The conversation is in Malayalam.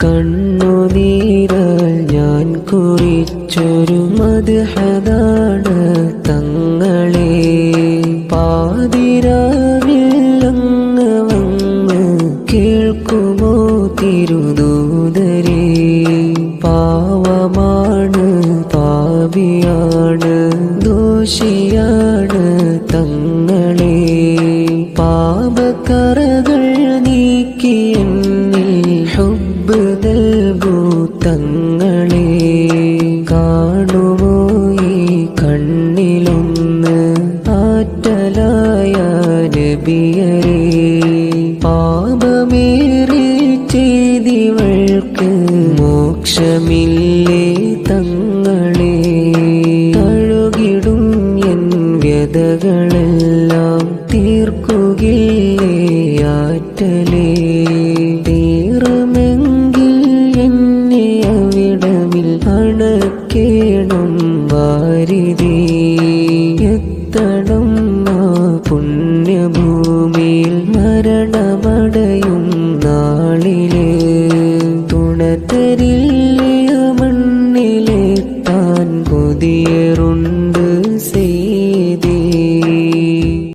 കണ്ണുനീരാൽ ഞാൻ കുറിച്ചൊരു മദ്ഹതാണ് തങ്ങളെ. പാതിരാവിൽ അങ്ങ് വന്ന് കേൾക്കുമോ തിരുദൂതരേ. പാവമാണ്, പാപിയാണ്, ദോഷിയാണ് തങ്ങളെ. പാപക്കറകൾ നീക്കി എന്നിൽ ഹുബ്ബ് നൽകൂ തങ്ങളെ. കാണുമോ ഈ കണ്ണിലൊന്ന് ആറ്റലായ നബിയരേ. പാപമേറെ ചെയ്തിവൾക്ക് മോക്ഷമില്ലേ തങ്ങളെ. തഴുകിടും എൻ വ്യതകളെല്ലാം തീർക്കുകില്ലേ ആറ്റലേ. തീർമെങ്കിൽ എന്നെ അവിടമിൽ അണക്കേണം വാരിധി. എത്തണം ആ പുണ്യഭൂമിയിൽ മരണമടയും നാളില്. തുണതരി